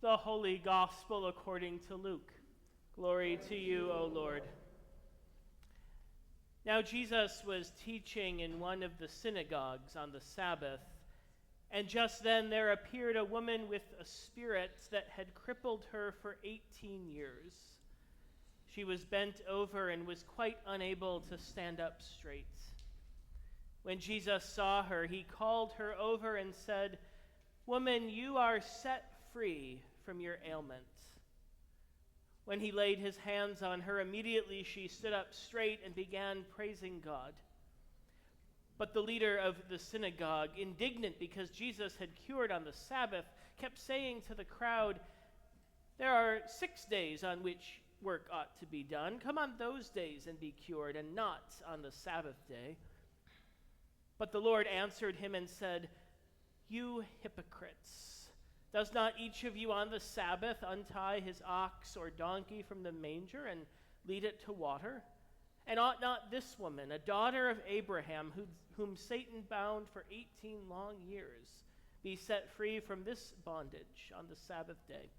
The Holy Gospel according to Luke. Glory to you, O Lord. Now Jesus was teaching in one of the synagogues on the Sabbath, and just then there appeared a woman with a spirit that had crippled her for 18 years. She was bent over and was quite unable to stand up straight. When Jesus saw her, he called her over and said, "Woman, you are set free from your ailment." When he laid his hands on her, immediately she stood up straight and began praising God. But the leader of the synagogue, indignant because Jesus had cured on the Sabbath, kept saying to the crowd, "There are 6 days on which work ought to be done. Come on those days and be cured, and not on the Sabbath day." But the Lord answered him and said, "You hypocrites! Does not each of you on the Sabbath untie his ox or donkey from the manger and lead it to water? And ought not this woman, a daughter of Abraham, whom Satan bound for 18 long years, be set free from this bondage on the Sabbath day?"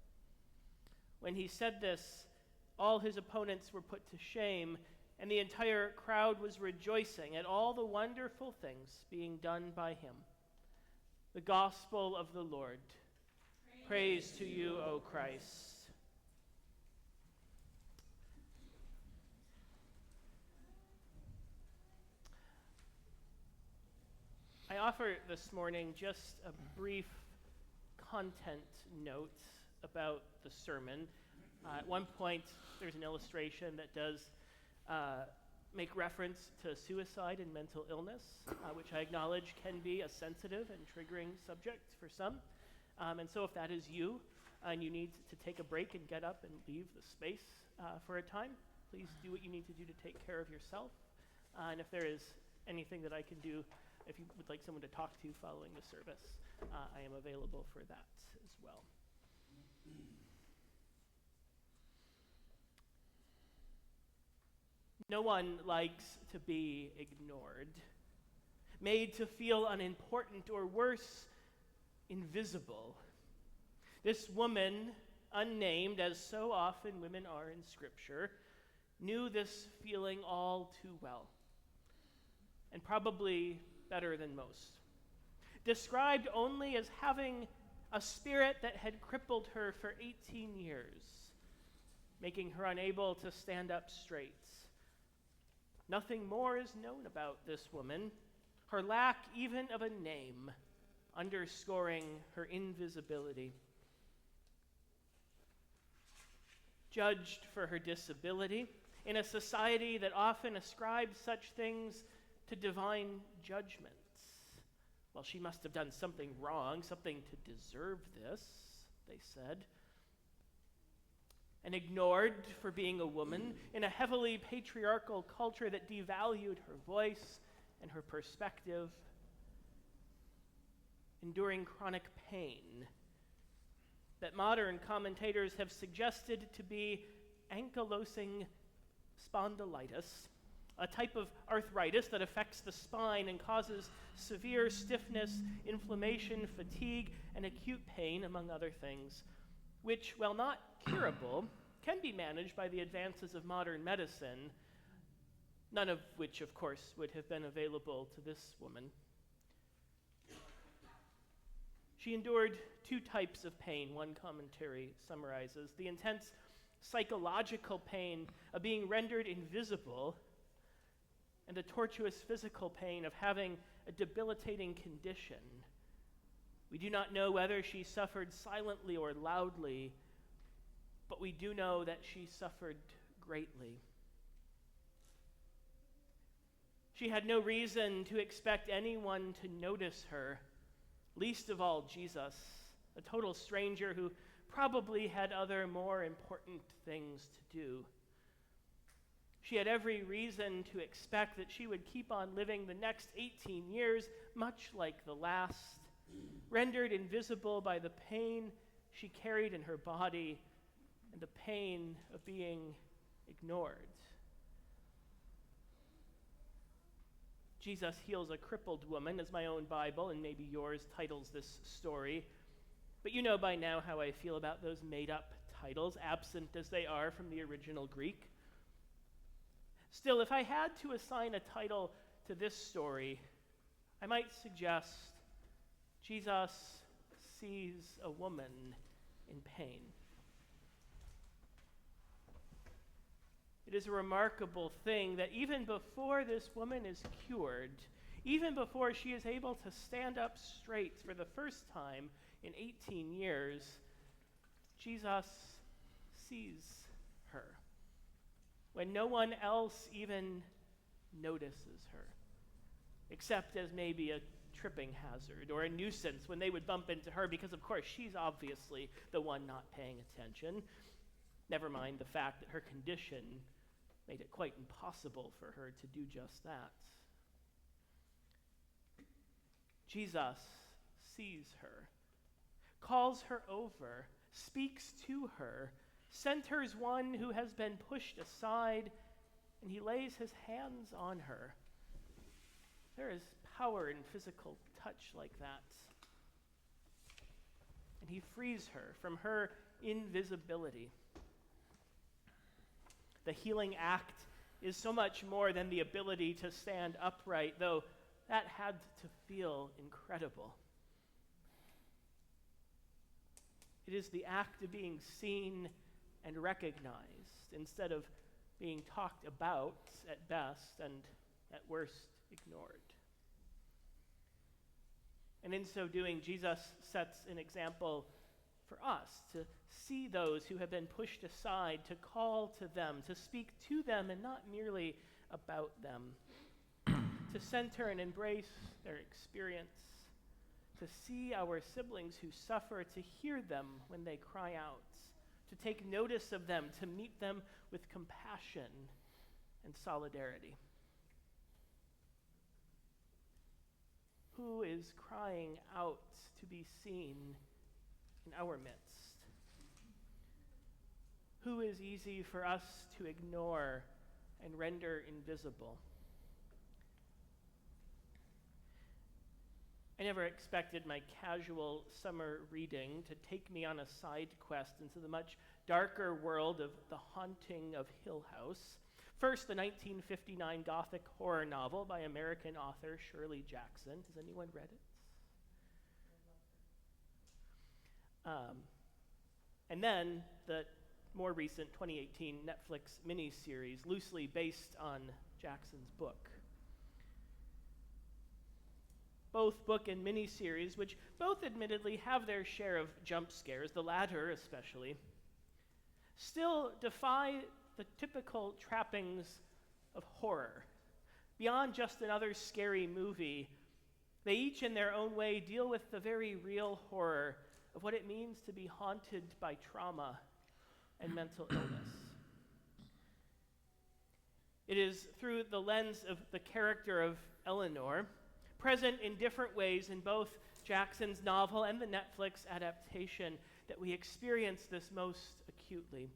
When he said this, all his opponents were put to shame, and the entire crowd was rejoicing at all the wonderful things being done by him. The Gospel of the Lord. Praise to you, O Christ. I offer this morning just a brief content note about the sermon. At one point, there's an illustration that does make reference to suicide and mental illness, which I acknowledge can be a sensitive and triggering subject for some. And so if that is you and you need to take a break and get up and leave the space for a time, please do what you need to do to take care of yourself. And if there is anything that I can do, if you would like someone to talk to following the service, I am available for that as well. No one likes to be ignored, made to feel unimportant, or worse, invisible. This woman, unnamed, as so often women are in Scripture, knew this feeling all too well, and probably better than most. Described only as having a spirit that had crippled her for 18 years, making her unable to stand up straight. Nothing more is known about this woman, her lack even of a name, underscoring her invisibility. Judged for her disability in a society that often ascribes such things to divine judgments. Well, she must have done something wrong, something to deserve this, they said. And ignored for being a woman in a heavily patriarchal culture that devalued her voice and her perspective. Enduring chronic pain that modern commentators have suggested to be ankylosing spondylitis, a type of arthritis that affects the spine and causes severe stiffness, inflammation, fatigue, and acute pain, among other things, which, while not curable, can be managed by the advances of modern medicine, none of which, of course, would have been available to this woman. She endured 2 types of pain, one commentary summarizes: the intense psychological pain of being rendered invisible, and the tortuous physical pain of having a debilitating condition. We do not know whether she suffered silently or loudly, but we do know that she suffered greatly. She had no reason to expect anyone to notice her, least of all Jesus, a total stranger who probably had other more important things to do. She had every reason to expect that she would keep on living the next 18 years, much like the last, rendered invisible by the pain she carried in her body and the pain of being ignored. Jesus heals a crippled woman, as my own Bible, and maybe yours, titles this story. But you know by now how I feel about those made-up titles, absent as they are from the original Greek. Still, if I had to assign a title to this story, I might suggest Jesus sees a woman in pain. It is a remarkable thing that even before this woman is cured, even before she is able to stand up straight for the first time in 18 years, Jesus sees her when no one else even notices her, except as maybe a tripping hazard or a nuisance when they would bump into her, because of course she's obviously the one not paying attention. Never mind the fact that her condition made it quite impossible for her to do just that. Jesus sees her, calls her over, speaks to her, centers one who has been pushed aside, and he lays his hands on her. There is power in physical touch like that. And he frees her from her invisibility. The healing act is so much more than the ability to stand upright, though that had to feel incredible. It is the act of being seen and recognized instead of being talked about at best and at worst ignored. And in so doing, Jesus sets an example for us to see those who have been pushed aside, to call to them, to speak to them and not merely about them, to center and embrace their experience, to see our siblings who suffer, to hear them when they cry out, to take notice of them, to meet them with compassion and solidarity. Who is crying out to be seen in our midst? Who is easy for us to ignore and render invisible? I never expected my casual summer reading to take me on a side quest into the much darker world of The Haunting of Hill House. First, the 1959 Gothic horror novel by American author Shirley Jackson. Has anyone read it? And then the more recent 2018 Netflix miniseries, loosely based on Jackson's book. Both book and miniseries, which both admittedly have their share of jump scares, the latter especially, still defy the typical trappings of horror. Beyond just another scary movie, they each in their own way deal with the very real horror of what it means to be haunted by trauma and mental illness. It is through the lens of the character of Eleanor, present in different ways in both Jackson's novel and the Netflix adaptation, that we experience this most acutely.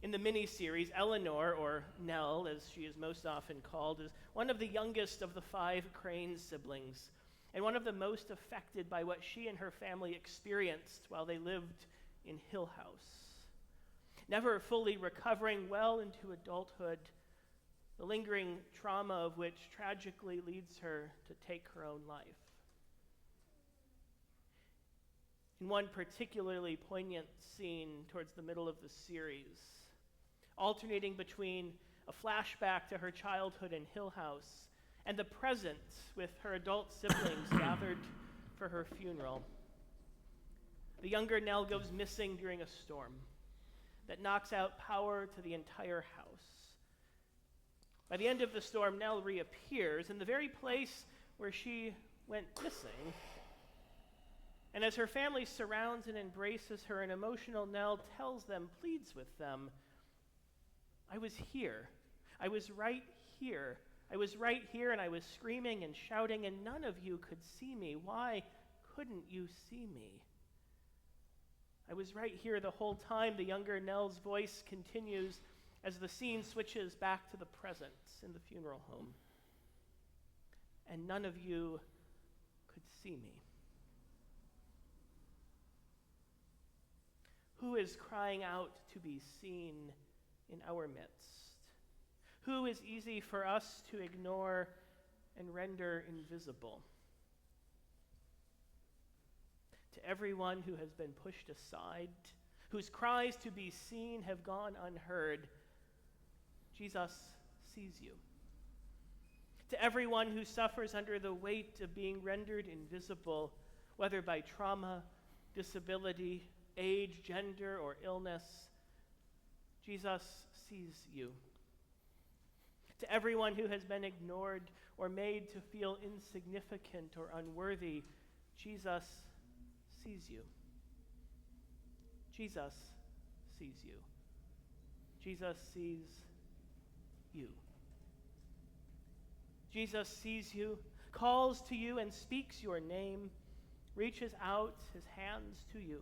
In the miniseries, Eleanor, or Nell as she is most often called, is one of the youngest of the 5 Crane siblings, and one of the most affected by what she and her family experienced while they lived in Hill House. Never fully recovering well into adulthood, the lingering trauma of which tragically leads her to take her own life. In one particularly poignant scene towards the middle of the series, alternating between a flashback to her childhood in Hill House and the present with her adult siblings gathered for her funeral, the younger Nell goes missing during a storm that knocks out power to the entire house. By the end of the storm, Nell reappears in the very place where she went missing. And as her family surrounds and embraces her, an emotional Nell tells them, pleads with them, I was here. I was right here. I was right here, and I was screaming and shouting, and none of you could see me. Why couldn't you see me? I was right here the whole time, the younger Nell's voice continues as the scene switches back to the present in the funeral home. And none of you could see me. Who is crying out to be seen in our midst? Who is easy for us to ignore and render invisible? To everyone who has been pushed aside, whose cries to be seen have gone unheard, Jesus sees you. To everyone who suffers under the weight of being rendered invisible, whether by trauma, disability, age, gender, or illness, Jesus sees you. To everyone who has been ignored or made to feel insignificant or unworthy, Jesus sees you. Jesus sees you. Jesus sees you. Jesus sees you, calls to you and speaks your name, reaches out his hands to you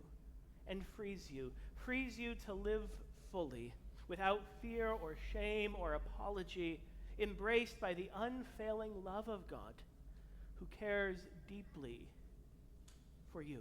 and frees you to live fully, without fear or shame or apology, embraced by the unfailing love of God, who cares deeply for you.